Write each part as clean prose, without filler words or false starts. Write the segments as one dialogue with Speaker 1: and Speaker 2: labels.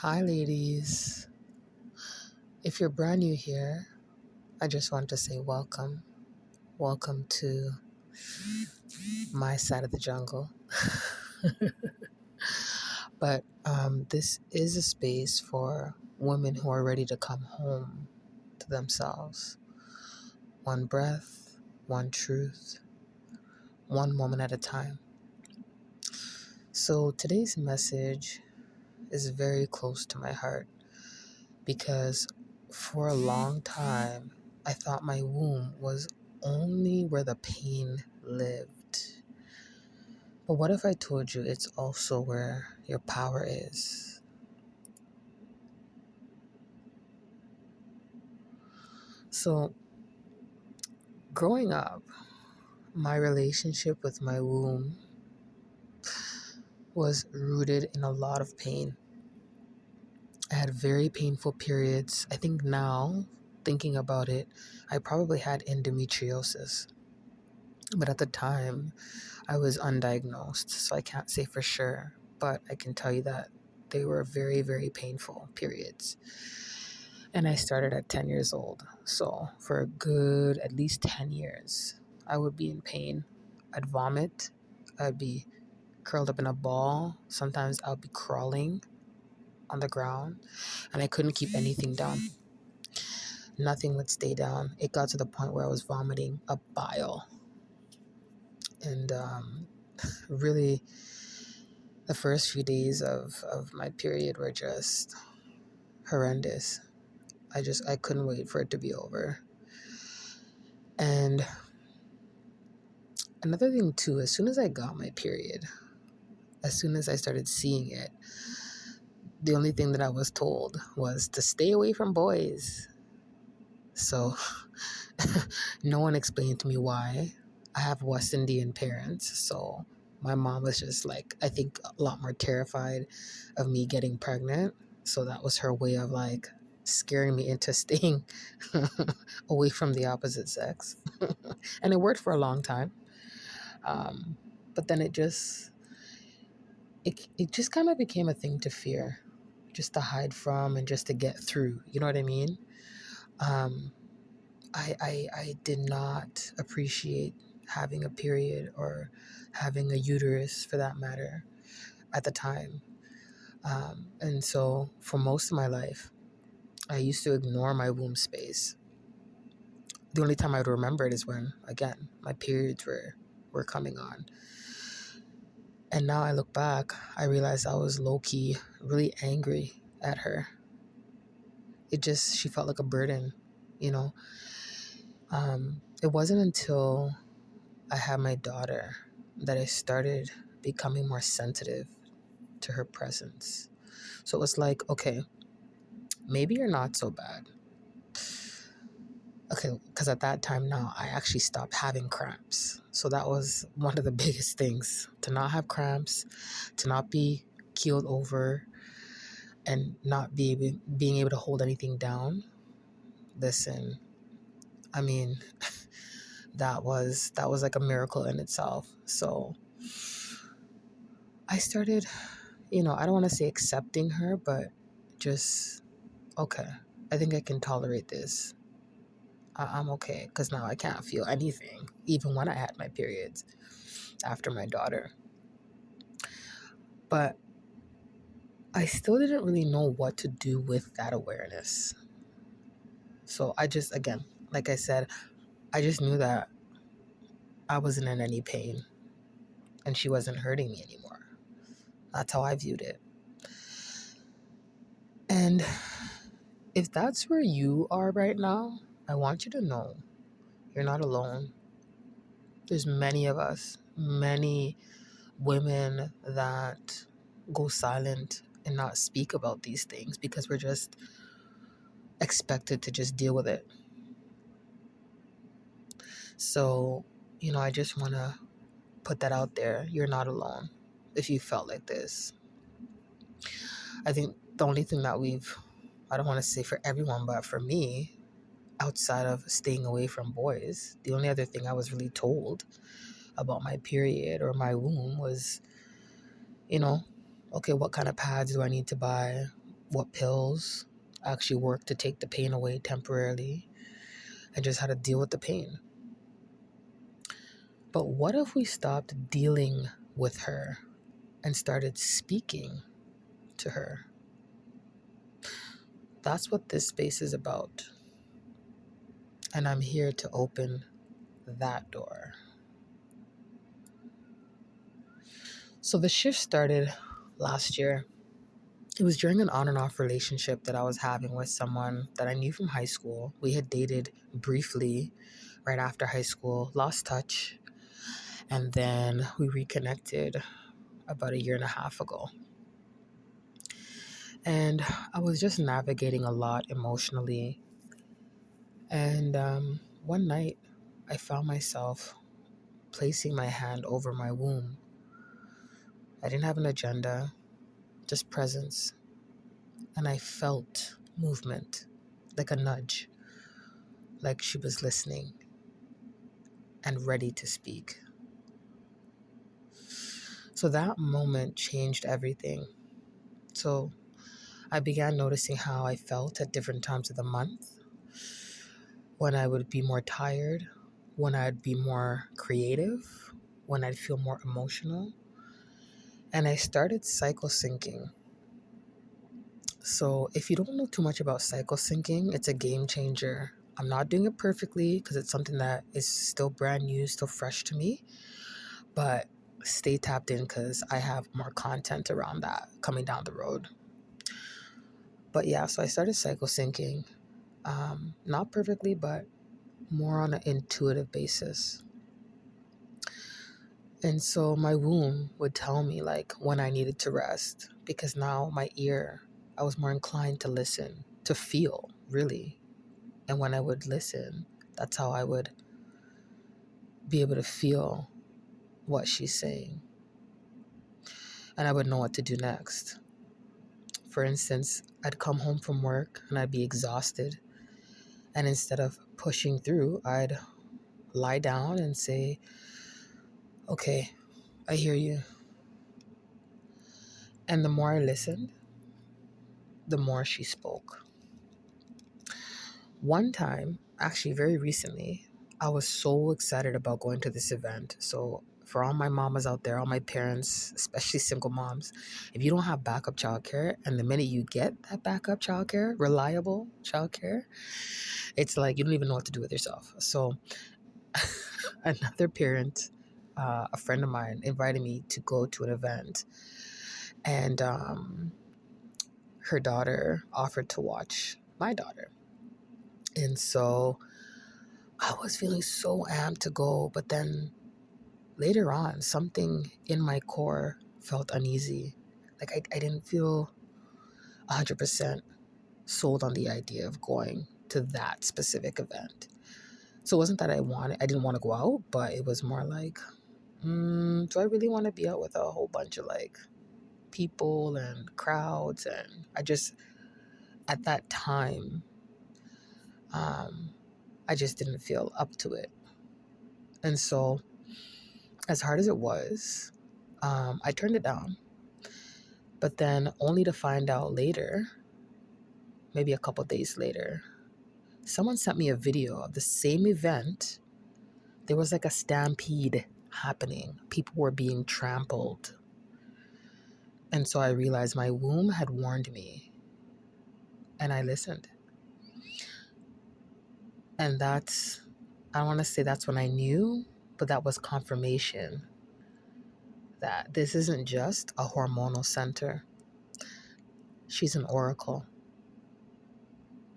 Speaker 1: Hi, ladies. If you're brand new here, I just want to say welcome. Welcome to my side of the jungle. But this is a space for women who are ready to come home to themselves. One breath, one truth, one moment at a time. So today's message is very close to my heart because for a long time, I thought my womb was only where the pain lived. But what if I told you it's also where your power is? So, growing up, my relationship with my womb was rooted in a lot of pain. I had very painful periods. I think now, thinking about it, I probably had endometriosis. But at the time, I was undiagnosed, so I can't say for sure. But I can tell you that they were very, very painful periods. And I started at 10 years old. So for a good at least 10 years, I would be in pain. I'd vomit. I'd be curled up in a ball. Sometimes I'll be crawling on the ground, and I couldn't keep anything down. Nothing would stay down. It got to the point where I was vomiting a bile. And really, the first few days of my period were just horrendous. I couldn't wait for it to be over. And another thing too, as soon as I got my period, as soon as I started seeing it, the only thing that I was told was to stay away from boys. So no one explained to me why. I have West Indian parents, so my mom was just like, I think a lot more terrified of me getting pregnant. So that was her way of like scaring me into staying away from the opposite sex. And it worked for a long time. But then it just kind of became a thing to fear, just to hide from and just to get through. You know what I mean? I did not appreciate having a period or having a uterus for that matter at the time. And so for most of my life, I used to ignore my womb space. The only time I would remember it is when, again, my periods were coming on. And now I look back, I realize I was low-key really angry at her. She felt like a burden, you know. It wasn't until I had my daughter that I started becoming more sensitive to her presence. So it was like, okay, maybe you're not so bad. Okay, because at that time now, I actually stopped having cramps. So that was one of the biggest things, to not have cramps, to not be keeled over, and not being able to hold anything down. Listen, I mean, that was like a miracle in itself. So I started, I don't want to say accepting her, but just, okay, I think I can tolerate this. I'm okay, because now I can't feel anything, even when I had my periods after my daughter. But I still didn't really know what to do with that awareness. So I just, again, like I said, I just knew that I wasn't in any pain and she wasn't hurting me anymore. That's how I viewed it. And if that's where you are right now, I want you to know you're not alone. There's many of us, many women that go silent and not speak about these things because we're just expected to just deal with it. So, I just want to put that out there. You're not alone if you felt like this. I think the only thing that I don't want to say for everyone, but for me, outside of staying away from boys, the only other thing I was really told about my period or my womb was, okay, what kind of pads do I need to buy? what pills actually work to take the pain away temporarily, and just how to deal with the pain. But what if we stopped dealing with her and started speaking to her? That's what this space is about. And I'm here to open that door. So the shift started last year. It was during an on and off relationship that I was having with someone that I knew from high school. We had dated briefly right after high school, lost touch, and then we reconnected about a year and a half ago. And I was just navigating a lot emotionally. And one night, I found myself placing my hand over my womb. I didn't have an agenda, just presence. And I felt movement, like a nudge, like she was listening and ready to speak. So that moment changed everything. So I began noticing how I felt at different times of the month, when I would be more tired, when I'd be more creative, when I'd feel more emotional. And I started cycle syncing. So if you don't know too much about cycle syncing, it's a game changer. I'm not doing it perfectly because it's something that is still brand new, still fresh to me. But stay tapped in because I have more content around that coming down the road. But yeah, so I started cycle syncing. Not perfectly, but more on an intuitive basis. And so my womb would tell me like when I needed to rest because now my ear, I was more inclined to listen, to feel really. And when I would listen, that's how I would be able to feel what she's saying. And I would know what to do next. For instance, I'd come home from work and I'd be exhausted. And instead of pushing through, I'd lie down and say, okay, I hear you. And the more I listened, the more she spoke. One time, actually very recently, I was so excited about going to this event. So for all my mamas out there, all my parents, especially single moms, if you don't have backup childcare, and the minute you get that backup childcare, reliable childcare, it's like you don't even know what to do with yourself. So another parent, a friend of mine, invited me to go to an event, and her daughter offered to watch my daughter. And so I was feeling so amped to go, but then later on, something in my core felt uneasy. Like I didn't feel 100% sold on the idea of going to that specific event. So it wasn't that I didn't want to go out, but it was more like, do I really want to be out with a whole bunch of like people and crowds? And I just, at that time, I just didn't feel up to it. And so, as hard as it was, I turned it down. But then, only to find out later, maybe a couple days later, someone sent me a video of the same event. There was like a stampede happening, people were being trampled. And so I realized my womb had warned me, and I listened. And I don't want to say that's when I knew, but that was confirmation that this isn't just a hormonal center. She's an oracle.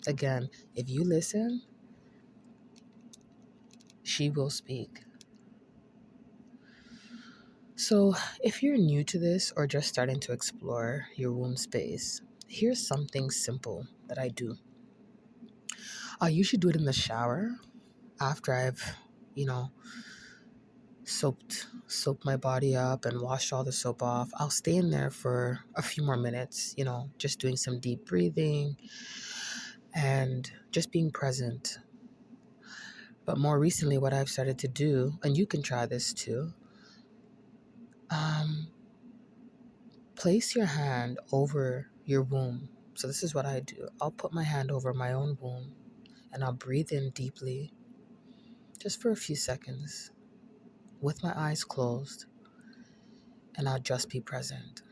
Speaker 1: Again, if you listen, she will speak. So, if you're new to this or just starting to explore your womb space, here's something simple that I do. I usually do it in the shower after I've, you know, soaped my body up and washed all the soap off. I'll stay in there for a few more minutes, just doing some deep breathing and just being present. But more recently, what I've started to do, and you can try this too, place your hand over your womb So this is what I do. I'll put my hand over my own womb and I'll breathe in deeply just for a few seconds with my eyes closed, and I'll just be present.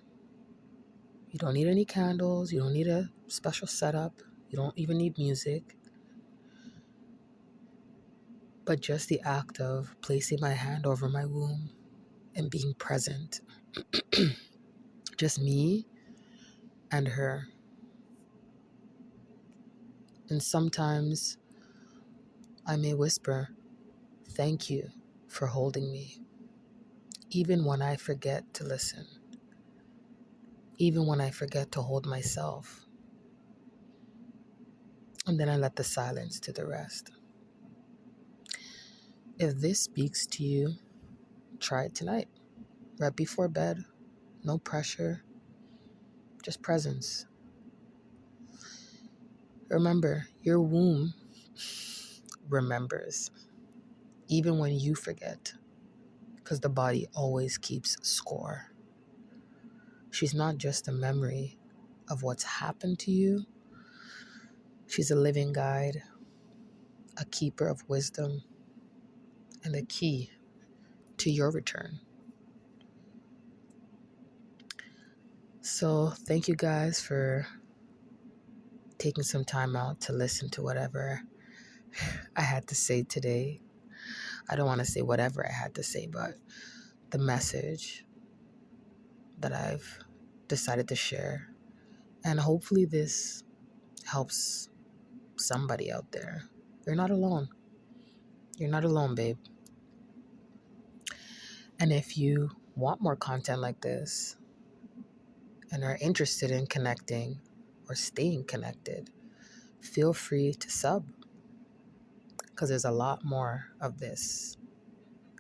Speaker 1: You don't need any candles. You don't need a special setup. You don't even need music. But just the act of placing my hand over my womb and being present. Just me and her. And sometimes I may whisper, "Thank you for holding me," even when I forget to listen, even when I forget to hold myself. And then I let the silence do the rest. If this speaks to you, try it tonight, right before bed. No pressure, just presence. Remember, your womb remembers, even when you forget, because the body always keeps score. She's not just a memory of what's happened to you, she's a living guide, a keeper of wisdom, and a key to your return. So, thank you guys for taking some time out to listen to whatever I had to say today. I don't want to say whatever I had to say, but the message that I've decided to share. And hopefully, this helps somebody out there. You're not alone. You're not alone, babe. And if you want more content like this and are interested in connecting or staying connected, feel free to sub, because there's a lot more of this